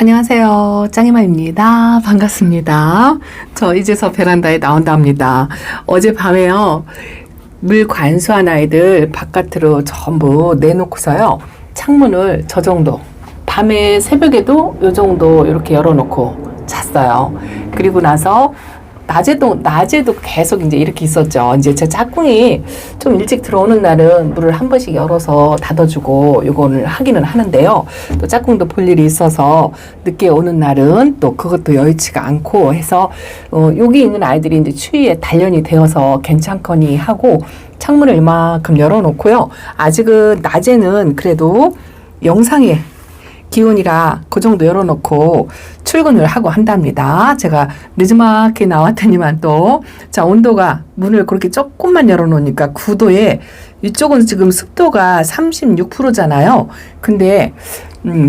안녕하세요. 짱이마입니다. 반갑습니다. 저 이제서 베란다에 나온답니다. 어젯밤에요. 물 관수한 아이들 바깥으로 전부 내놓고서요. 창문을 저 정도, 밤에 새벽에도 요 정도 이렇게 열어놓고 잤어요. 그리고 나서 낮에도 계속 이제 이렇게 있었죠. 이제 제 짝꿍이 좀 일찍 들어오는 날은 물을 한 번씩 열어서 닫아주고 요거를 하기는 하는데요. 또 짝꿍도 볼 일이 있어서 늦게 오는 날은 또 그것도 여의치가 않고 해서, 여기 있는 아이들이 이제 추위에 단련이 되어서 괜찮거니 하고 창문을 이만큼 열어놓고요. 아직은 낮에는 그래도 영상에 기온이라 그 정도 열어놓고 출근을 하고 한답니다. 제가 늦지막히 나왔더니만 또, 자, 온도가 문을 그렇게 조금만 열어놓으니까 9도에, 이쪽은 지금 습도가 36%잖아요. 근데,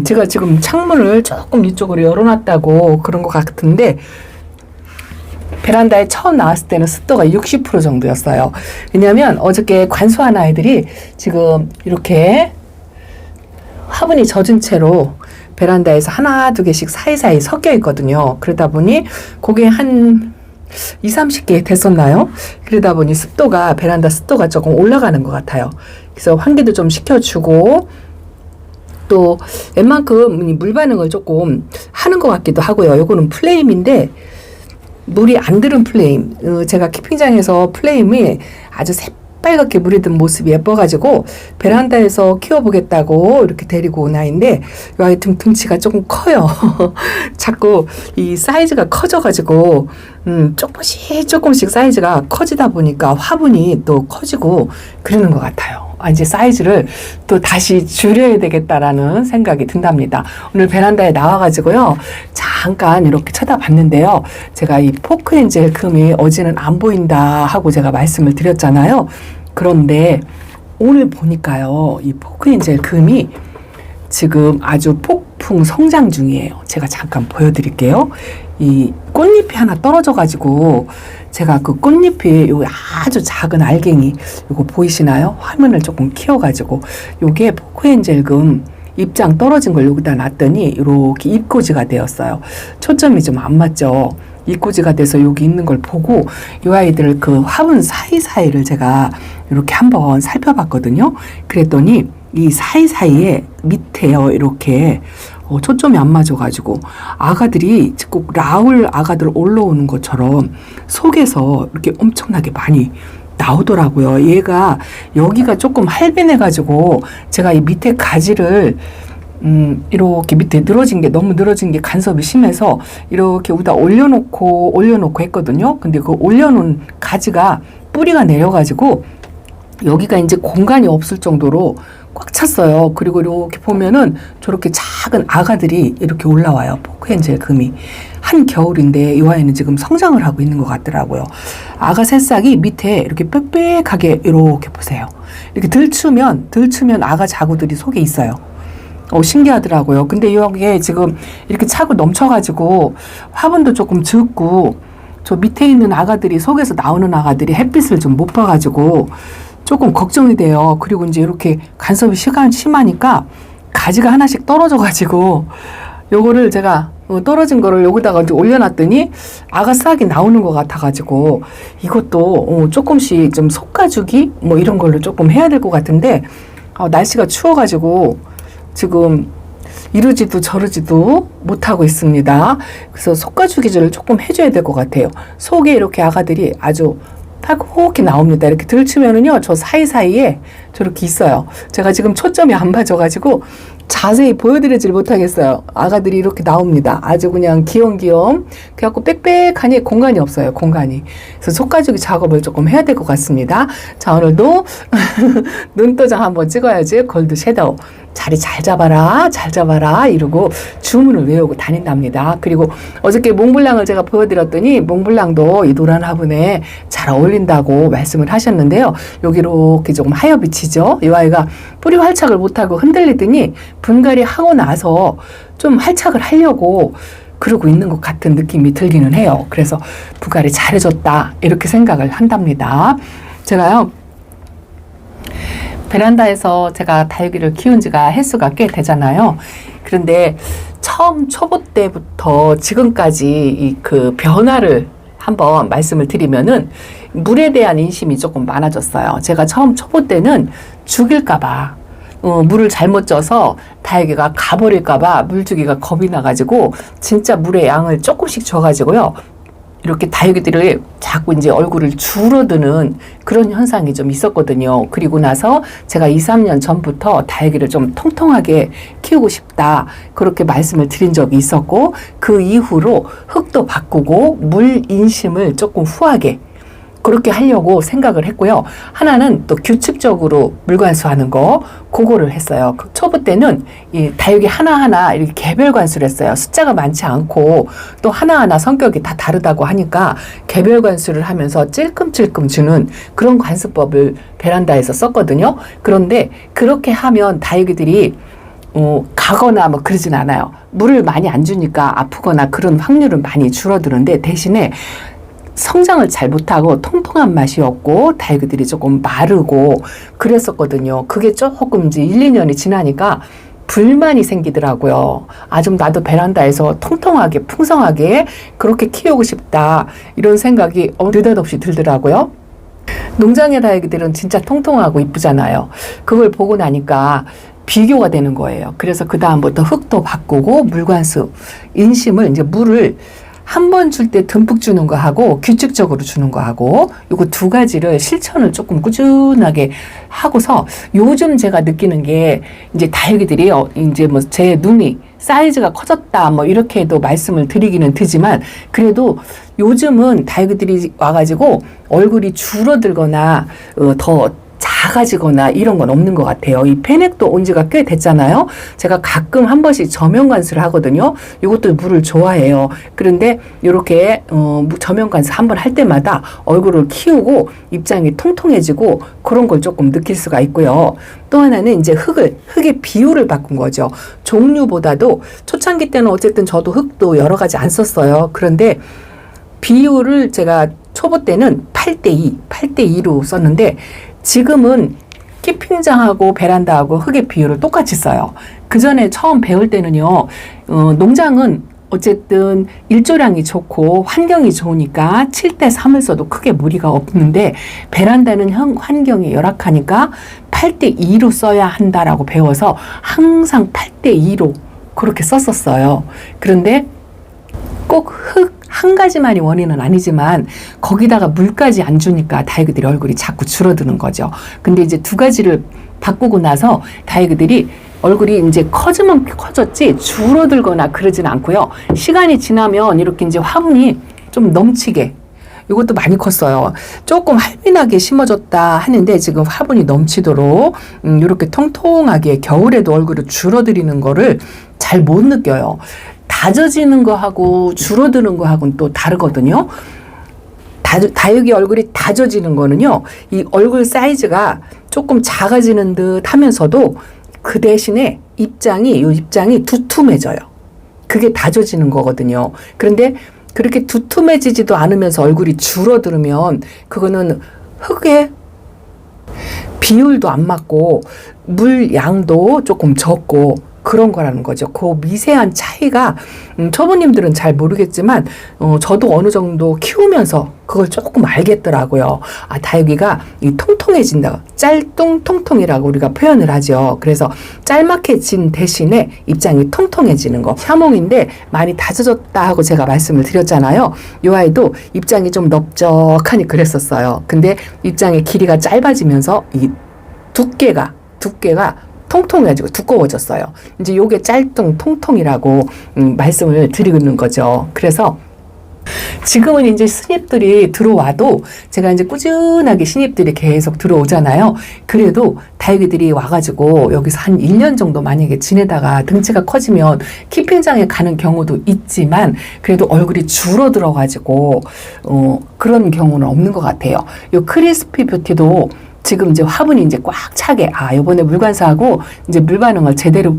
제가 지금 창문을 조금 이쪽으로 열어놨다고 그런 것 같은데, 베란다에 처음 나왔을 때는 습도가 60% 정도였어요. 왜냐면 어저께 관수한 아이들이 지금 이렇게 화분이 젖은 채로 베란다에서 하나 두 개씩 사이사이 섞여 있거든요. 그러다 보니 그게 한 20-30개 됐었나요? 그러다 보니 베란다 습도가 조금 올라가는 것 같아요. 그래서 환기도 좀 시켜주고 또 웬만큼 물 반응을 조금 하는 것 같기도 하고요. 요거는 플레임인데 물이 안 들은 플레임. 제가 키핑장에서 플레임이 아주 빨갛게 물이 든 모습이 예뻐가지고 베란다에서 키워보겠다고 이렇게 데리고 온 아이인데 이 아이 등치가 조금 커요. 자꾸 이 사이즈가 커져가지고 조금씩 사이즈가 커지다 보니까 화분이 또 커지고 그러는 것 같아요. 이제 사이즈를 또 다시 줄여야 되겠다라는 생각이 든답니다. 오늘 베란다에 나와가지고요. 잠깐 이렇게 쳐다봤는데요. 제가 이 포크엔젤 금이 어제는 안 보인다 하고 제가 말씀을 드렸잖아요. 그런데 오늘 보니까요. 이 포크엔젤 금이 지금 아주 폭풍 성장 중이에요. 제가 잠깐 보여드릴게요. 이 꽃잎이 하나 떨어져가지고 제가 그 꽃잎이 요 아주 작은 알갱이 요거 보이시나요? 화면을 조금 키워가지고 요게 포크엔젤금 잎장 떨어진 걸 여기다 놨더니 이렇게 잎꽂이가 되었어요. 초점이 좀 안 맞죠? 잎꽂이가 돼서 여기 있는 걸 보고 이 아이들 그 화분 사이사이를 제가 이렇게 한번 살펴봤거든요. 그랬더니 이 사이사이에 밑에요 이렇게 초점이 안 맞아가지고 아가들이 꼭 라울 아가들 올라오는 것처럼 속에서 이렇게 엄청나게 많이 나오더라고요. 얘가 여기가 조금 할빈해가지고 제가 이 밑에 가지를 이렇게 밑에 너무 늘어진 게 간섭이 심해서 이렇게 여기다 올려놓고 했거든요. 근데 그 올려놓은 가지가 뿌리가 내려가지고 여기가 이제 공간이 없을 정도로 꽉 찼어요. 그리고 이렇게 보면은 저렇게 작은 아가들이 이렇게 올라와요. 포크엔젤 금이. 한겨울인데 이 아이는 지금 성장을 하고 있는 것 같더라고요. 아가 새싹이 밑에 이렇게 빽빽하게 이렇게 보세요. 이렇게 들추면 아가 자구들이 속에 있어요. 신기하더라고요. 근데 여기에 지금 이렇게 차고 넘쳐가지고 화분도 조금 적고 저 밑에 있는 아가들이 속에서 나오는 아가들이 햇빛을 좀 못 봐가지고 조금 걱정이 돼요. 그리고 이제 이렇게 간섭이 심하니까 가지가 하나씩 떨어져가지고 요거를 제가 떨어진 거를 여기다가 이제 올려놨더니 아가 싹이 나오는 것 같아가지고 이것도 조금씩 좀 속가주기 뭐 이런 걸로 조금 해야 될 것 같은데 날씨가 추워가지고 지금 이러지도 저러지도 못하고 있습니다. 그래서 속가주기를 조금 해줘야 될 것 같아요. 속에 이렇게 아가들이 아주 팔곡히 나옵니다. 이렇게 들추면은요, 저 사이사이에 저렇게 있어요. 제가 지금 초점이 안 맞아가지고 자세히 보여드리질 못하겠어요. 아가들이 이렇게 나옵니다. 아주 그냥 귀염귀염. 그래갖고 빽빽하니 공간이 없어요. 공간이. 그래서 속가주기 작업을 조금 해야 될 것 같습니다. 자, 오늘도 눈도장 한번 찍어야지. 골드 섀도우. 자리 잘 잡아라 이러고 주문을 외우고 다닌답니다. 그리고 어저께 몽블랑을 제가 보여드렸더니 몽블랑도 이 노란 화분에 잘 어울린다고 말씀을 하셨는데요. 여기 이렇게 조금 하여빛이죠. 이 아이가 뿌리 활착을 못하고 흔들리더니 분갈이 하고 나서 좀 활착을 하려고 그러고 있는 것 같은 느낌이 들기는 해요. 그래서 분갈이 잘해줬다 이렇게 생각을 한답니다. 제가요 베란다에서 제가 다육이를 키운 지가 횟수가 꽤 되잖아요. 그런데 처음 초보 때부터 지금까지 그 변화를 한번 말씀을 드리면은 물에 대한 인심이 조금 많아졌어요. 제가 처음 초보 때는 죽일까봐 물을 잘못 쪄서 다육이가 가버릴까봐 물 주기가 겁이 나가지고 진짜 물의 양을 조금씩 줘가지고요. 이렇게 다육이들이 자꾸 이제 얼굴을 줄어드는 그런 현상이 좀 있었거든요. 그리고 나서 제가 2, 3년 전부터 다육이를 좀 통통하게 키우고 싶다. 그렇게 말씀을 드린 적이 있었고, 그 이후로 흙도 바꾸고 물 인심을 조금 후하게 그렇게 하려고 생각을 했고요. 하나는 또 규칙적으로 물관수하는 거, 그거를 했어요. 그 초보 때는 이 다육이 하나하나 이렇게 개별 관수를 했어요. 숫자가 많지 않고 또 하나하나 성격이 다 다르다고 하니까 개별 관수를 하면서 찔끔찔끔 주는 그런 관수법을 베란다에서 썼거든요. 그런데 그렇게 하면 다육이들이 가거나 뭐 그러진 않아요. 물을 많이 안 주니까 아프거나 그런 확률은 많이 줄어드는데 대신에 성장을 잘 못하고 통통한 맛이 없고 다육이들이 조금 마르고 그랬었거든요. 그게 조금 이제 1, 2년이 지나니까 불만이 생기더라고요. 아, 좀 나도 베란다에서 통통하게 풍성하게 그렇게 키우고 싶다. 이런 생각이 느닷없이 들더라고요. 농장의 다육이들은 진짜 통통하고 이쁘잖아요. 그걸 보고 나니까 비교가 되는 거예요. 그래서 그 다음부터 흙도 바꾸고 물관수, 인심을 이제 물을 한 번 줄 때 듬뿍 주는 거 하고 규칙적으로 주는 거 하고 요거 두 가지를 실천을 조금 꾸준하게 하고서 요즘 제가 느끼는 게 이제 다육이들이 이제 뭐 제 눈이 사이즈가 커졌다 뭐 이렇게도 말씀을 드리기는 드지만 그래도 요즘은 다육이들이 와가지고 얼굴이 줄어들거나 더 작아지거나 이런 건 없는 것 같아요. 이 페넥도 온 지가 꽤 됐잖아요. 제가 가끔 한 번씩 저면 관수를 하거든요. 이것도 물을 좋아해요. 그런데 이렇게 저면 관수 한 번 할 때마다 얼굴을 키우고 입장이 통통해지고 그런 걸 조금 느낄 수가 있고요. 또 하나는 이제 흙의 비율을 바꾼 거죠. 종류보다도 초창기 때는 어쨌든 저도 흙도 여러 가지 안 썼어요. 그런데 비율을 제가 초보 때는 8대2로 썼는데 지금은 키핑장하고 베란다하고 흙의 비율을 똑같이 써요. 그 전에 처음 배울 때는요, 농장은 어쨌든 일조량이 좋고 환경이 좋으니까 7대3을 써도 크게 무리가 없는데 베란다는 환경이 열악하니까 8대2로 써야 한다라고 배워서 항상 8대2로 그렇게 썼었어요. 그런데 꼭 한 가지만이 원인은 아니지만 거기다가 물까지 안 주니까 다육이들이 얼굴이 자꾸 줄어드는 거죠. 근데 이제 두 가지를 바꾸고 나서 다육이들이 얼굴이 이제 커지면 커졌지 줄어들거나 그러진 않고요. 시간이 지나면 이렇게 이제 화분이 좀 넘치게 이것도 많이 컸어요. 조금 할빈하게 심어졌다 하는데 지금 화분이 넘치도록 이렇게 통통하게 겨울에도 얼굴이 줄어들이는 거를 잘 못 느껴요. 다져지는 거하고 줄어드는 거하고는 또 다르거든요. 다육이 얼굴이 다져지는 거는요, 이 얼굴 사이즈가 조금 작아지는 듯 하면서도 그 대신에 입장이 두툼해져요. 그게 다져지는 거거든요. 그런데 그렇게 두툼해지지도 않으면서 얼굴이 줄어들면 그거는 흙의 비율도 안 맞고 물 양도 조금 적고 그런 거라는 거죠. 그 미세한 차이가 초보님들은 잘 모르겠지만 저도 어느 정도 키우면서 그걸 조금 알겠더라고요. 아, 다육이가 이 통통해진다. 짤뚱통통이라고 우리가 표현을 하죠. 그래서 짤막해진 대신에 입장이 통통해지는 거. 샤몽인데 많이 다져졌다 하고 제가 말씀을 드렸잖아요. 이 아이도 입장이 좀 넓적하니 그랬었어요. 근데 입장의 길이가 짧아지면서 이 두께가 통통해지고 두꺼워졌어요. 이제 요게 짤뚱통통이라고 말씀을 드리는 거죠. 그래서 지금은 이제 신입들이 들어와도 제가 이제 꾸준하게 신입들이 계속 들어오잖아요. 그래도 다육이들이 와가지고 여기서 한 1년 정도 만약에 지내다가 등치가 커지면 키핑장에 가는 경우도 있지만 그래도 얼굴이 줄어들어가지고 그런 경우는 없는 것 같아요. 요 크리스피 뷰티도 지금 이제 화분이 이제 꽉 차게, 요번에 물관사하고 이제 물 반응을 제대로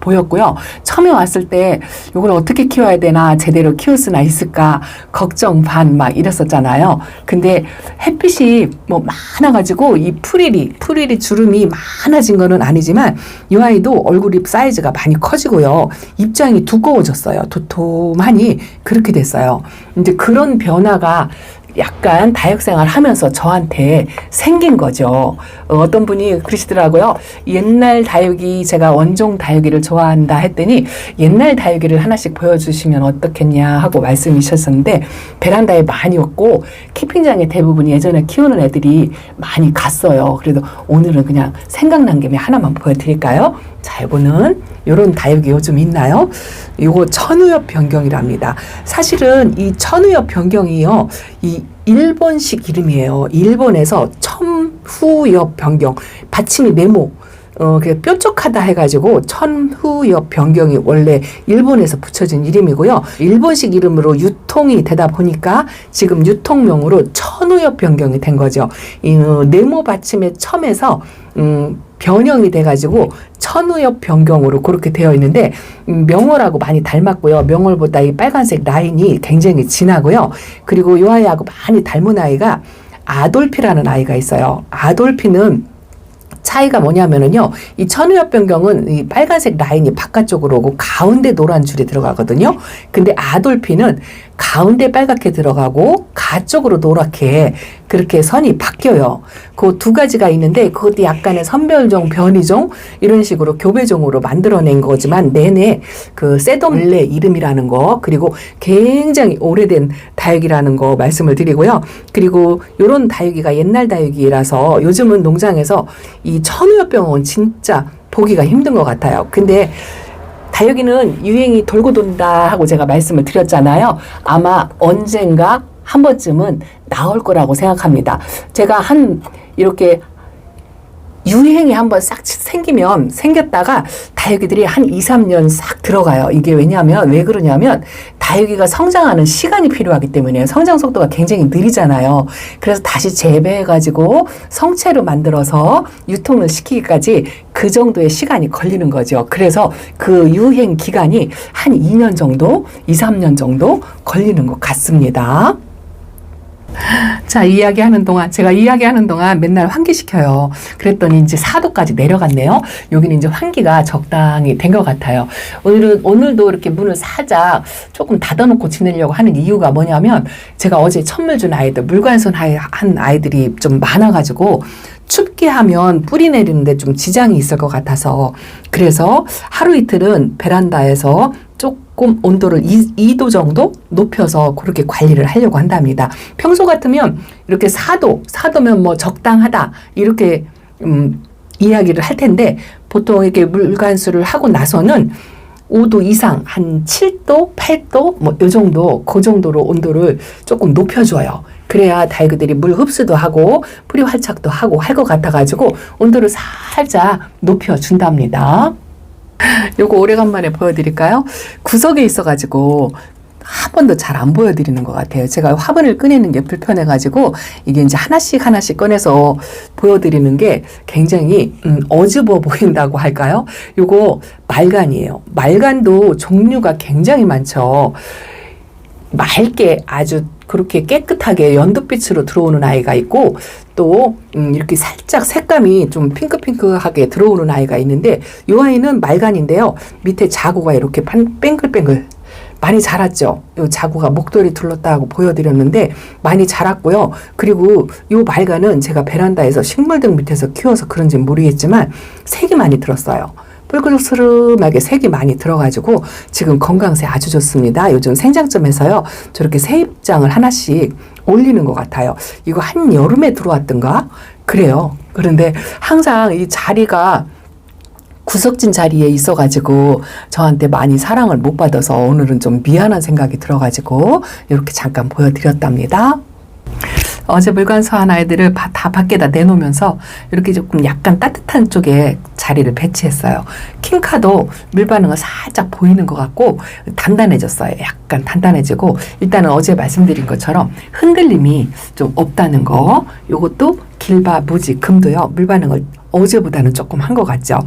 보였고요. 처음에 왔을 때 이걸 어떻게 키워야 되나, 제대로 키울 수나 있을까 걱정 반 막 이랬었잖아요. 근데 햇빛이 뭐 많아가지고 이 프릴이 주름이 많아진 거는 아니지만 이 아이도 얼굴이 사이즈가 많이 커지고요. 입장이 두꺼워졌어요. 도톰하니 그렇게 됐어요. 이제 그런 변화가 약간 다육생활 하면서 저한테 생긴 거죠. 어떤 분이 그러시더라고요. 옛날 다육이, 제가 원종 다육이를 좋아한다 했더니 옛날 다육이를 하나씩 보여주시면 어떻겠냐 하고 말씀이 주셨었는데, 베란다에 많이 왔고 캠핑장에 대부분 예전에 키우는 애들이 많이 갔어요. 그래도 오늘은 그냥 생각난 김에 하나만 보여드릴까요? 자, 이거는 요런 다육이 요즘 있나요? 요거 천우엽 변경이랍니다. 사실은 이 천우엽 변경이요, 이 일본식 이름이에요. 일본에서 천후엽 변경, 받침이 네모, 뾰족하다 해가지고 천후엽 변경이 원래 일본에서 붙여진 이름이고요. 일본식 이름으로 유통이 되다 보니까 지금 유통명으로 천후엽 변경이 된 거죠. 이 네모 받침의 첨에서 변형이 돼가지고 천우엽 변경으로 그렇게 되어 있는데, 명월하고 많이 닮았고요. 명월보다 이 빨간색 라인이 굉장히 진하고요. 그리고 이 아이하고 많이 닮은 아이가 아돌피라는 아이가 있어요. 아돌피는 차이가 뭐냐면은요, 이 천우엽 변경은 이 빨간색 라인이 바깥쪽으로 오고 가운데 노란 줄이 들어가거든요. 근데 아돌피는 가운데 빨갛게 들어가고 가쪽으로 노랗게 그렇게 선이 바뀌어요. 그 두 가지가 있는데 그것도 약간의 선별종, 변이종 이런 식으로 교배종으로 만들어낸 거지만 내내 그 셋덤레 이름이라는 거, 그리고 굉장히 오래된 다육이라는 거 말씀을 드리고요. 그리고 요런 다육이가 옛날 다육이라서 요즘은 농장에서 이 천우엽병은 진짜 보기가 힘든 것 같아요. 근데 다육이는 유행이 돌고 돈다 하고 제가 말씀을 드렸잖아요. 아마 언젠가 한 번쯤은 나올 거라고 생각합니다. 제가 이렇게 유행이 한번 싹 생겼다가 다육이들이 한 2, 3년 싹 들어가요. 이게 왜 그러냐면 다육이가 성장하는 시간이 필요하기 때문에, 성장 속도가 굉장히 느리잖아요. 그래서 다시 재배해가지고 성체로 만들어서 유통을 시키기까지 그 정도의 시간이 걸리는 거죠. 그래서 그 유행 기간이 한 2년 정도, 2, 3년 정도 걸리는 것 같습니다. 자, 제가 이야기하는 동안 맨날 환기시켜요. 그랬더니 이제 4도까지 내려갔네요. 여기는 이제 환기가 적당히 된 것 같아요. 오늘도 이렇게 문을 살짝 조금 닫아놓고 지내려고 하는 이유가 뭐냐면, 제가 어제 천물 준 아이들, 물관손 한 아이들이 좀 많아가지고 춥게 하면 뿌리 내리는데 좀 지장이 있을 것 같아서, 그래서 하루 이틀은 베란다에서 조금 온도를 2도 정도 높여서 그렇게 관리를 하려고 한답니다. 평소 같으면 이렇게 4도면 뭐 적당하다 이렇게 이야기를 할 텐데, 보통 이렇게 물관수를 하고 나서는 5도 이상, 한 7도, 8도 뭐 이 정도, 그 정도로 온도를 조금 높여줘요. 그래야 다육이들이 물 흡수도 하고 뿌리 활착도 하고 할 것 같아가지고 온도를 살짝 높여준답니다. 요거 오래간만에 보여드릴까요? 구석에 있어가지고 한 번도 잘 안 보여드리는 것 같아요. 제가 화분을 꺼내는 게 불편해가지고 이게 이제 하나씩 꺼내서 보여드리는 게 굉장히 어집어 보인다고 할까요? 요거 말간이에요. 말간도 종류가 굉장히 많죠. 맑게 아주 그렇게 깨끗하게 연두빛으로 들어오는 아이가 있고, 또 이렇게 살짝 색감이 좀 핑크핑크하게 들어오는 아이가 있는데, 이 아이는 말간인데요. 밑에 자구가 이렇게 뱅글뱅글 많이 자랐죠. 이 자구가 목도리 둘렀다고 보여드렸는데 많이 자랐고요. 그리고 이 말간은 제가 베란다에서 식물등 밑에서 키워서 그런지 모르겠지만 색이 많이 들었어요. 뿔그스름하게 색이 많이 들어가지고 지금 건강새 아주 좋습니다. 요즘 생장점에서요, 저렇게 새 입장을 하나씩 올리는 것 같아요. 이거 한여름에 들어왔던가? 그래요. 그런데 항상 이 자리가 구석진 자리에 있어가지고 저한테 많이 사랑을 못 받아서 오늘은 좀 미안한 생각이 들어가지고 이렇게 잠깐 보여드렸답니다. 어제 물관수한 아이들을 다 밖에다 내놓으면서 이렇게 조금 약간 따뜻한 쪽에 자리를 배치했어요. 킹카도 물 반응을 살짝 보이는 것 같고 단단해졌어요. 약간 단단해지고, 일단은 어제 말씀드린 것처럼 흔들림이 좀 없다는 거. 요것도 길바 무지 금도요, 물 반응을 어제보다는 조금 한 것 같죠.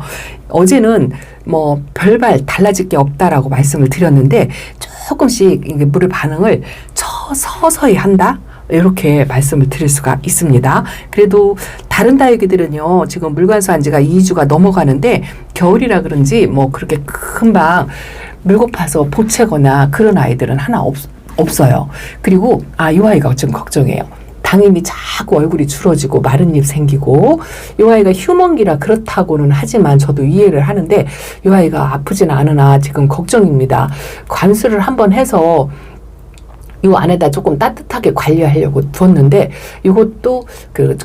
어제는 뭐 별발 달라질 게 없다라고 말씀을 드렸는데 조금씩 이게 물의 반응을 서서히 한다. 이렇게 말씀을 드릴 수가 있습니다. 그래도 다른 다육이들은요, 지금 물 관수한 지가 2주가 넘어가는데 겨울이라 그런지 뭐 그렇게 금방 물 고파서 보채거나 그런 아이들은 하나 없어요. 그리고 이 아이가 좀 걱정해요. 당연히 자꾸 얼굴이 줄어지고 마른 입 생기고 이 아이가 휴먼기라 그렇다고는 하지만 저도 이해를 하는데 이 아이가 아프진 않으나 지금 걱정입니다. 관수를 한번 해서 이 안에다 조금 따뜻하게 관리하려고 두었는데 이것도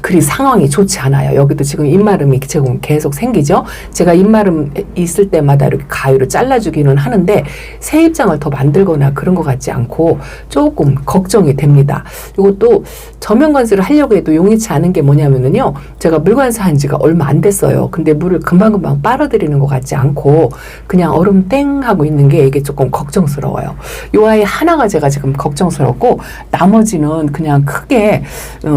그리 상황이 좋지 않아요. 여기도 지금 입마름이 지금 계속 생기죠. 제가 입마름 있을 때마다 이렇게 가위로 잘라주기는 하는데 새 입장을 더 만들거나 그런 것 같지 않고 조금 걱정이 됩니다. 이것도 저면관수를 하려고 해도 용이치 않은 게 뭐냐면요. 제가 물관수한 지가 얼마 안 됐어요. 근데 물을 금방금방 빨아들이는 것 같지 않고 그냥 얼음 땡 하고 있는 게 이게 조금 걱정스러워요. 이 아이 하나가 제가 지금 걱정스럽고 나머지는 그냥 크게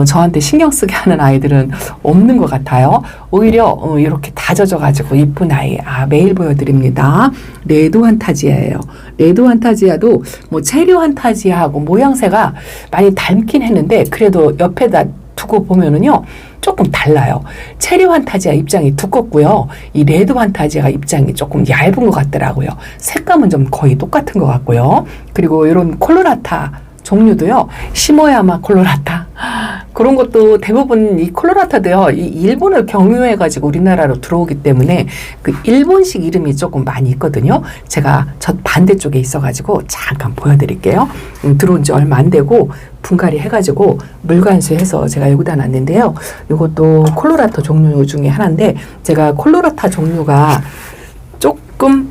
저한테 신경 쓰게 하는 아이들은 없는 것 같아요. 오히려 이렇게 다져져가지고 이쁜 아이 매일 보여드립니다. 레드 환타지아예요. 레드 환타지아도 뭐 체리 환타지아하고 모양새가 많이 닮긴 했는데 그래도 옆에다 두고 보면은요 조금 달라요. 체리 환타지아 입장이 두껍고요. 이 레드 환타지아 입장이 조금 얇은 것 같더라고요. 색감은 좀 거의 똑같은 것 같고요. 그리고 이런 콜로라타 종류도요. 시모야마 콜로라타 그런 것도 대부분 이 콜로라타도요. 이 일본을 경유해가지고 우리나라로 들어오기 때문에 그 일본식 이름이 조금 많이 있거든요. 제가 저 반대쪽에 있어가지고 잠깐 보여드릴게요. 들어온 지 얼마 안 되고 분갈이 해가지고 물관수해서 제가 여기다 놨는데요. 이것도 콜로라타 종류 중에 하나인데 제가 콜로라타 종류가 조금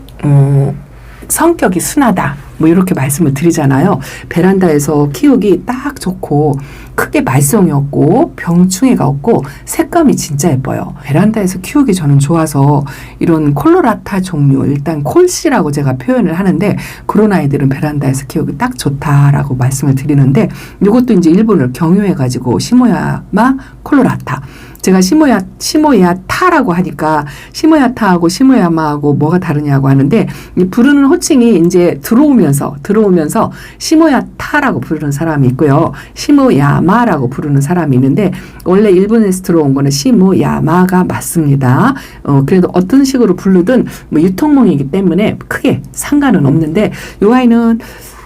성격이 순하다. 뭐 이렇게 말씀을 드리잖아요. 베란다에서 키우기 딱 좋고 크게 말썽이 없고 병충해가 없고 색감이 진짜 예뻐요. 베란다에서 키우기 저는 좋아서 이런 콜로라타 종류 일단 콜씨라고 제가 표현을 하는데 그런 아이들은 베란다에서 키우기 딱 좋다라고 말씀을 드리는데 이것도 이제 일본을 경유해가지고 시모야마 콜로라타 제가 시모야타라고 하니까 시모야타하고 시모야마하고 뭐가 다르냐고 하는데 이 부르는 호칭이 이제 들어오면서 시모야타라고 부르는 사람이 있고요. 시모야마라고 부르는 사람이 있는데 원래 일본에서 들어온 거는 시모야마가 맞습니다. 그래도 어떤 식으로 부르든 뭐 유통명이기 때문에 크게 상관은 없는데 이 아이는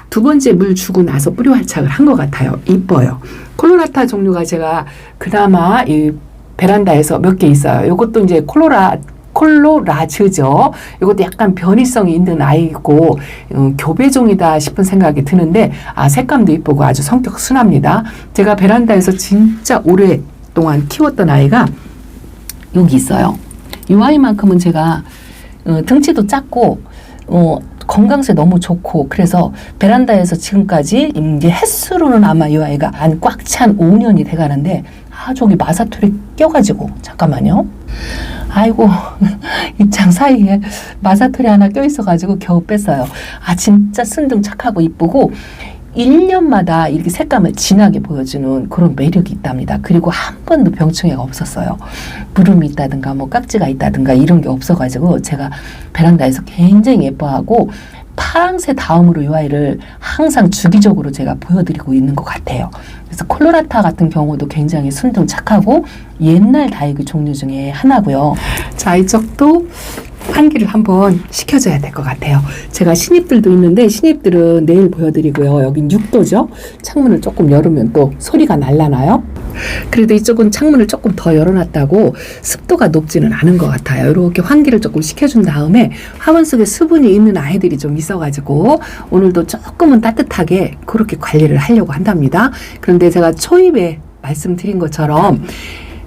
두 번째 물 주고 나서 뿌리 활착을 한 것 같아요. 이뻐요. 콜로라타 종류가 제가 그나마 이 베란다에서 몇 개 있어요. 이것도 이제 콜로라즈죠. 이것도 약간 변이성이 있는 아이고 교배종이다 싶은 생각이 드는데 색감도 이쁘고 아주 성격 순합니다. 제가 베란다에서 진짜 오랫동안 키웠던 아이가 여기 있어요. 이 아이만큼은 제가 등치도 작고 건강세 너무 좋고 그래서 베란다에서 지금까지 이제 횟수로는 아마 이 아이가 안 꽉 찬 5년이 돼가는데 저기 마사토리 껴가지고 잠깐만요. 아이고 입장 사이에 마사토리 하나 껴있어가지고 겨우 뺐어요. 진짜 순둥 착하고 이쁘고 1년마다 이렇게 색감을 진하게 보여주는 그런 매력이 있답니다. 그리고 한 번도 병충해가 없었어요. 부름이 있다든가 뭐 깍지가 있다든가 이런 게 없어가지고 제가 베란다에서 굉장히 예뻐하고 파랑새 다음으로 이 아이를 항상 주기적으로 제가 보여드리고 있는 것 같아요. 그래서 콜로라타 같은 경우도 굉장히 순둥 착하고 옛날 다육이 종류 중에 하나고요. 자, 이쪽도 환기를 한번 시켜줘야 될 것 같아요. 제가 신입들도 있는데 신입들은 내일 보여드리고요. 여긴 6도죠. 창문을 조금 열으면 또 소리가 날라나요? 그래도 이쪽은 창문을 조금 더 열어놨다고 습도가 높지는 않은 것 같아요. 이렇게 환기를 조금 시켜준 다음에 화분 속에 수분이 있는 아이들이 좀 있어가지고 오늘도 조금은 따뜻하게 그렇게 관리를 하려고 한답니다. 그런데 제가 초입에 말씀드린 것처럼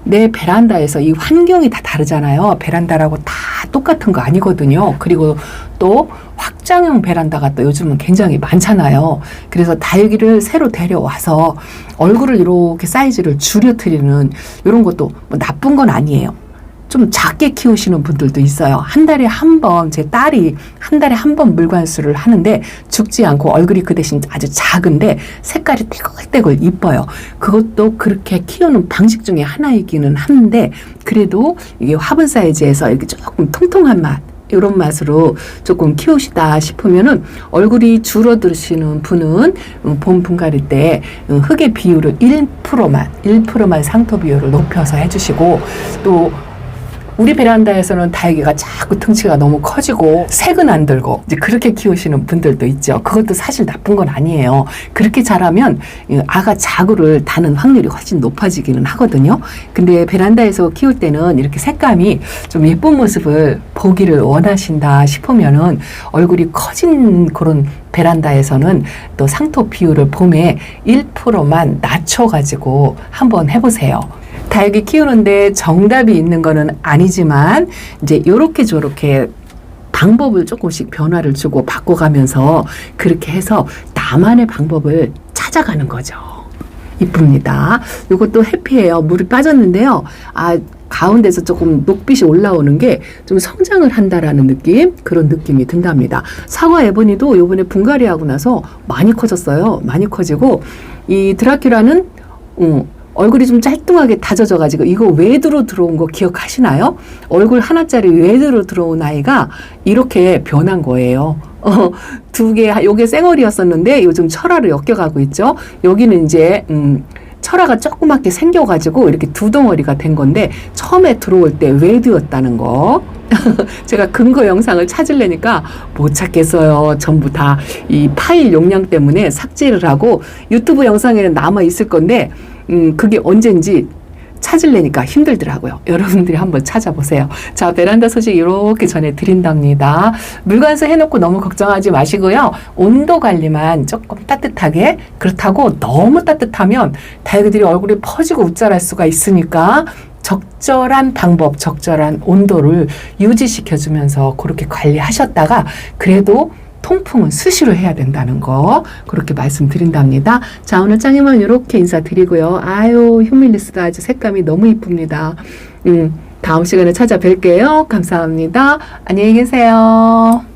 내 베란다에서 이 환경이 다 다르잖아요. 베란다라고 다 똑같은 거 아니거든요. 그리고 또 확장형 베란다가 또 요즘은 굉장히 많잖아요. 그래서 다육이를 새로 데려와서 얼굴을 이렇게 사이즈를 줄여드리는 이런 것도 뭐 나쁜 건 아니에요. 좀 작게 키우시는 분들도 있어요. 한 달에 한 번, 제 딸이 한 달에 한 번 물관수를 하는데 죽지 않고 얼굴이 그 대신 아주 작은데 색깔이 떼글떼글 이뻐요. 그것도 그렇게 키우는 방식 중에 하나이기는 한데 그래도 이게 화분 사이즈에서 이렇게 조금 통통한 맛 이런 맛으로 조금 키우시다 싶으면은 얼굴이 줄어드시는 분은 봄 분갈이 때 흙의 비율을 1%만 상토 비율을 높여서 해주시고 또 우리 베란다에서는 다육이가 자꾸 등치가 너무 커지고 색은 안 들고 이제 그렇게 키우시는 분들도 있죠. 그것도 사실 나쁜 건 아니에요. 그렇게 자라면 아가 자구를 다는 확률이 훨씬 높아지기는 하거든요. 근데 베란다에서 키울 때는 이렇게 색감이 좀 예쁜 모습을 보기를 원하신다 싶으면은 얼굴이 커진 그런 베란다에서는 또 상토 비율을 봄에 1%만 낮춰가지고 한번 해보세요. 다육이 키우는데 정답이 있는 거는 아니지만 이제 요렇게 저렇게 방법을 조금씩 변화를 주고 바꿔가면서 그렇게 해서 나만의 방법을 찾아가는 거죠. 이쁩니다. 이것도 해피해요. 물이 빠졌는데요. 가운데서 조금 녹빛이 올라오는 게 좀 성장을 한다라는 느낌, 그런 느낌이 든답니다. 사과 에보니도 요번에 분갈이 하고 나서 많이 커졌어요. 많이 커지고 이 드라큘라는 얼굴이 좀 짤뚱하게 다져져가지고 이거 외두로 들어온 거 기억하시나요? 얼굴 하나짜리 외두로 들어온 아이가 이렇게 변한 거예요. 두 개, 요게 쌩얼이었었는데 요즘 철화로 엮여가고 있죠. 여기는 이제 철화가 조그맣게 생겨가지고 이렇게 두 덩어리가 된 건데 처음에 들어올 때 외두였다는 거. 제가 근거 영상을 찾으려니까 못 찾겠어요. 전부 다 이 파일 용량 때문에 삭제를 하고 유튜브 영상에는 남아 있을 건데 그게 언젠지 찾으려니까 힘들더라고요. 여러분들이 한번 찾아보세요. 자, 베란다 소식 이렇게 전해드린답니다. 물관수 해놓고 너무 걱정하지 마시고요. 온도 관리만 조금 따뜻하게, 그렇다고 너무 따뜻하면 다육이들이 얼굴이 퍼지고 웃자랄 수가 있으니까 적절한 방법, 적절한 온도를 유지시켜주면서 그렇게 관리하셨다가 그래도 통풍은 수시로 해야 된다는 거 그렇게 말씀드린답니다. 자, 오늘 짱이만 이렇게 인사드리고요. 아유, 휴밀리스도 아주 색감이 너무 이쁩니다. 다음 시간에 찾아뵐게요. 감사합니다. 안녕히 계세요.